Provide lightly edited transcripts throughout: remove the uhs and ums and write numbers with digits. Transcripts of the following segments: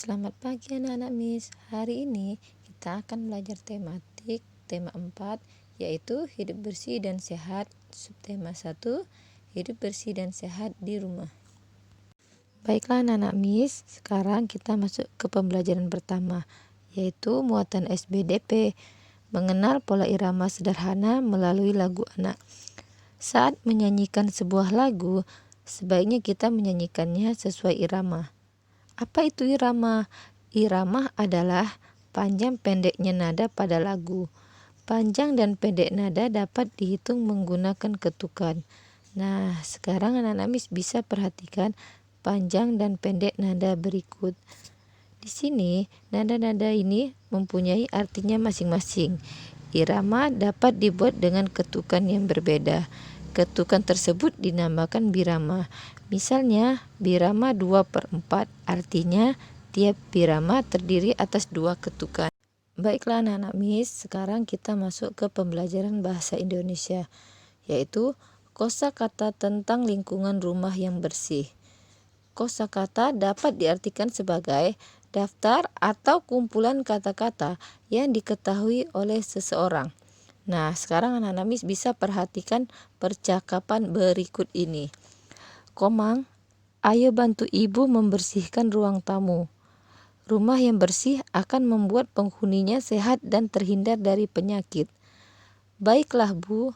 Selamat pagi anak-anak Miss. Hari ini kita akan belajar tematik tema 4 yaitu hidup bersih dan sehat. Subtema 1, hidup bersih dan sehat di rumah. Baiklah anak-anak Miss, sekarang kita masuk ke pembelajaran pertama yaitu muatan SBDP, mengenal pola irama sederhana melalui lagu anak. Saat menyanyikan sebuah lagu, sebaiknya kita menyanyikannya sesuai irama. Apa itu irama? Irama adalah panjang pendeknya nada pada lagu. Panjang dan pendek nada dapat dihitung menggunakan ketukan. Nah, sekarang anak-anak Miss bisa perhatikan panjang dan pendek nada berikut. Di sini, nada-nada ini mempunyai artinya masing-masing. Irama dapat dibuat dengan ketukan yang berbeda. Ketukan tersebut dinamakan birama. Misalnya, birama 2/4 artinya tiap birama terdiri atas 2 ketukan. Baiklah anak-anak Miss, sekarang kita masuk ke pembelajaran bahasa Indonesia, yaitu kosakata tentang lingkungan rumah yang bersih. Kosakata dapat diartikan sebagai daftar atau kumpulan kata-kata yang diketahui oleh seseorang. Nah, sekarang anak-anak Miss bisa perhatikan percakapan berikut ini. Komang, ayo bantu ibu membersihkan ruang tamu. Rumah yang bersih akan membuat penghuninya sehat dan terhindar dari penyakit. Baiklah Bu,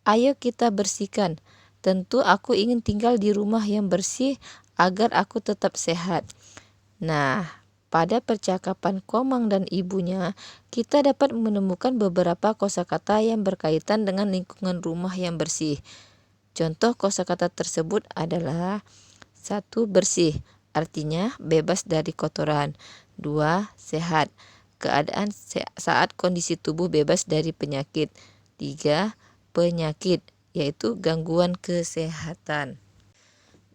ayo kita bersihkan. Tentu aku ingin tinggal di rumah yang bersih agar aku tetap sehat. Nah, pada percakapan Komang dan ibunya, kita dapat menemukan beberapa kosakata yang berkaitan dengan lingkungan rumah yang bersih. Contoh kosakata tersebut adalah 1. Bersih, artinya bebas dari kotoran. 2. Sehat, keadaan saat kondisi tubuh bebas dari penyakit. 3. Penyakit, yaitu gangguan kesehatan.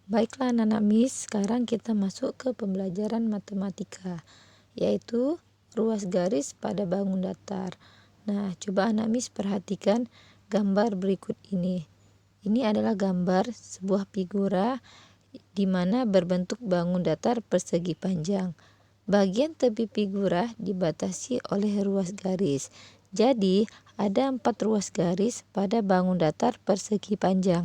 Baiklah anak-anak Miss, sekarang kita masuk ke pembelajaran matematika, yaitu ruas garis pada bangun datar. Nah, coba anak Miss perhatikan gambar berikut ini. Ini adalah gambar sebuah figura di mana berbentuk bangun datar persegi panjang. Bagian tepi figura dibatasi oleh ruas garis. Jadi, ada 4 ruas garis pada bangun datar persegi panjang.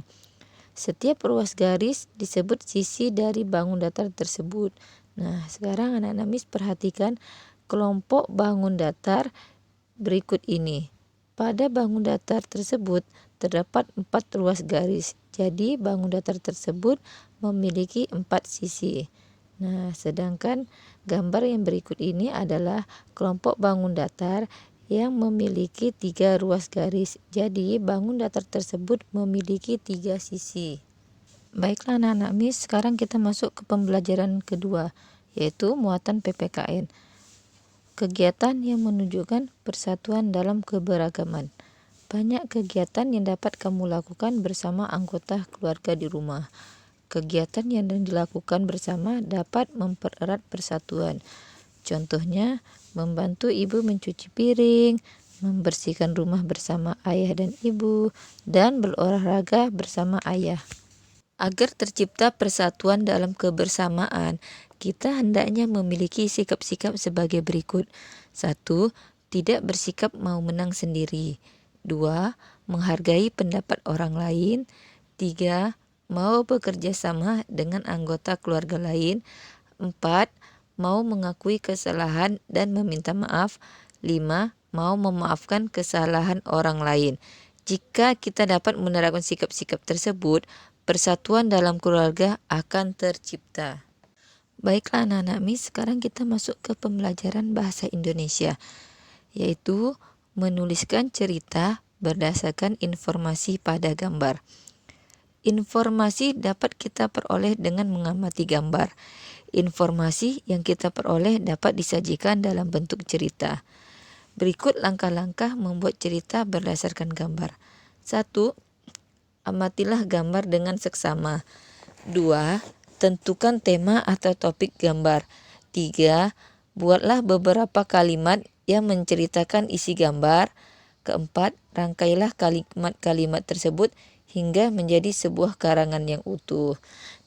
Setiap ruas garis disebut sisi dari bangun datar tersebut. Nah, sekarang anak-anak Miss perhatikan kelompok bangun datar berikut ini. Pada bangun datar tersebut terdapat 4 ruas garis. Jadi, bangun datar tersebut memiliki 4 sisi. Nah, sedangkan gambar yang berikut ini adalah kelompok bangun datar yang memiliki 3 ruas garis. Jadi, bangun datar tersebut memiliki 3 sisi. Baiklah anak-anak Miss, sekarang kita masuk ke pembelajaran kedua, yaitu muatan PPKN. Kegiatan yang menunjukkan persatuan dalam keberagaman. Banyak kegiatan yang dapat kamu lakukan bersama anggota keluarga di rumah. Kegiatan yang dilakukan bersama dapat mempererat persatuan. Contohnya, membantu ibu mencuci piring, membersihkan rumah bersama ayah dan ibu, dan berolahraga bersama ayah. Agar tercipta persatuan dalam kebersamaan, kita hendaknya memiliki sikap-sikap sebagai berikut. 1. Tidak bersikap mau menang sendiri. 2. Menghargai pendapat orang lain. 3. Mau bekerja sama dengan anggota keluarga lain. 4. Mau mengakui kesalahan dan meminta maaf. 5. Mau memaafkan kesalahan orang lain. Jika kita dapat menerapkan sikap-sikap tersebut, persatuan dalam keluarga akan tercipta. Baiklah anak-anak Miss, sekarang kita masuk ke pembelajaran bahasa Indonesia, yaitu menuliskan cerita berdasarkan informasi pada gambar. Informasi dapat kita peroleh dengan mengamati gambar. Informasi yang kita peroleh dapat disajikan dalam bentuk cerita. Berikut langkah-langkah membuat cerita berdasarkan gambar. 1. Amatilah gambar dengan seksama. 2. Tentukan tema atau topik gambar. 3. Buatlah beberapa kalimat yang menceritakan isi gambar. 4. Rangkailah kalimat-kalimat tersebut hingga menjadi sebuah karangan yang utuh.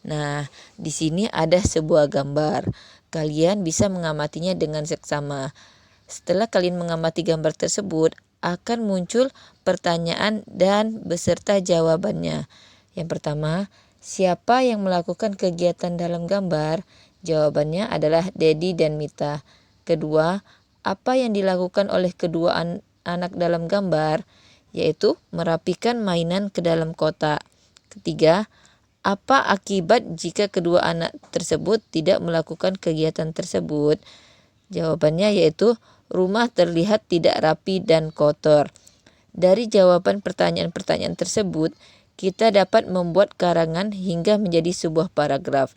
Nah, di sini ada sebuah gambar. Kalian bisa mengamatinya dengan seksama. Setelah kalian mengamati gambar tersebut, akan muncul pertanyaan dan beserta jawabannya. Yang pertama, siapa yang melakukan kegiatan dalam gambar? Jawabannya adalah Dedi dan Mita. Kedua, apa yang dilakukan oleh kedua anak dalam gambar? Yaitu merapikan mainan ke dalam kotak. Ketiga, apa akibat jika kedua anak tersebut tidak melakukan kegiatan tersebut? Jawabannya yaitu rumah terlihat tidak rapi dan kotor. Dari jawaban pertanyaan-pertanyaan tersebut, kita dapat membuat karangan hingga menjadi sebuah paragraf,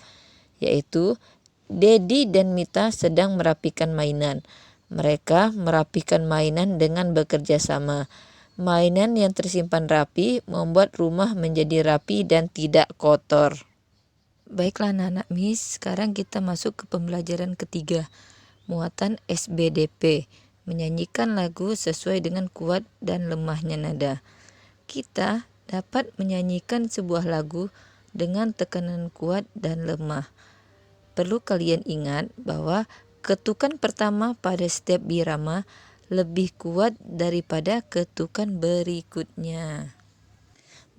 yaitu Dedi dan Mita sedang merapikan mainan. Mereka merapikan mainan dengan bekerja sama. Mainan yang tersimpan rapi membuat rumah menjadi rapi dan tidak kotor. Baiklah anak-anak Miss, sekarang kita masuk ke pembelajaran ketiga. Muatan SBDP, menyanyikan lagu sesuai dengan kuat dan lemahnya nada. Kita dapat menyanyikan sebuah lagu dengan tekanan kuat dan lemah. Perlu kalian ingat bahwa ketukan pertama pada setiap birama lebih kuat daripada ketukan berikutnya.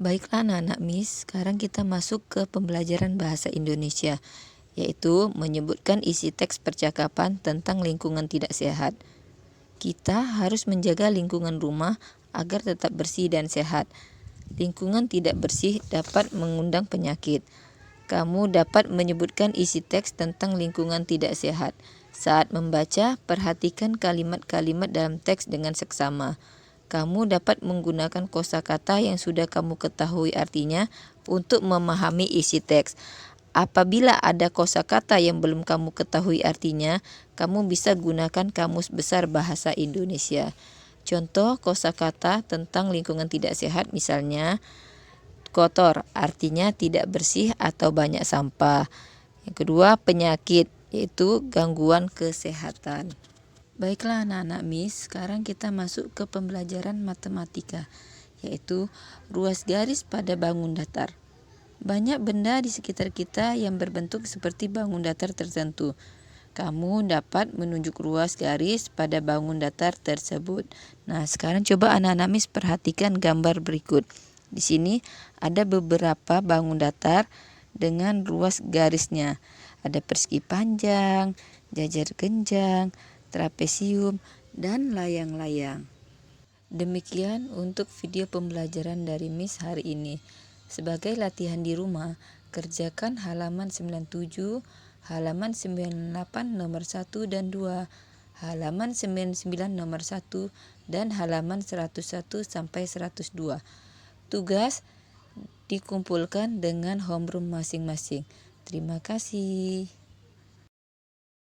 Baiklah anak-anak Miss, sekarang kita masuk ke pembelajaran bahasa Indonesia, yaitu menyebutkan isi teks percakapan tentang lingkungan tidak sehat. Kita harus menjaga lingkungan rumah agar tetap bersih dan sehat. Lingkungan tidak bersih dapat mengundang penyakit. Kamu dapat menyebutkan isi teks tentang lingkungan tidak sehat. Saat membaca, perhatikan kalimat-kalimat dalam teks dengan seksama. Kamu dapat menggunakan kosakata yang sudah kamu ketahui artinya untuk memahami isi teks. Apabila ada kosakata yang belum kamu ketahui artinya, kamu bisa gunakan Kamus Besar Bahasa Indonesia. Contoh kosakata tentang lingkungan tidak sehat misalnya, kotor artinya tidak bersih atau banyak sampah. Yang kedua, penyakit, yaitu gangguan kesehatan. Baiklah anak-anak Miss, sekarang kita masuk ke pembelajaran matematika, yaitu ruas garis pada bangun datar. Banyak benda di sekitar kita yang berbentuk seperti bangun datar tertentu. Kamu dapat menunjuk ruas garis pada bangun datar tersebut. Nah, sekarang coba anak-anak Miss perhatikan gambar berikut. Di sini ada beberapa bangun datar dengan ruas garisnya. Ada persegi panjang, jajar genjang, trapesium, dan layang-layang. Demikian untuk video pembelajaran dari Miss hari ini. Sebagai latihan di rumah, kerjakan halaman 97, halaman 98 nomor 1 dan 2, halaman 99 nomor 1, dan halaman 101 sampai 102. Tugas dikumpulkan dengan homeroom masing-masing. Terima kasih.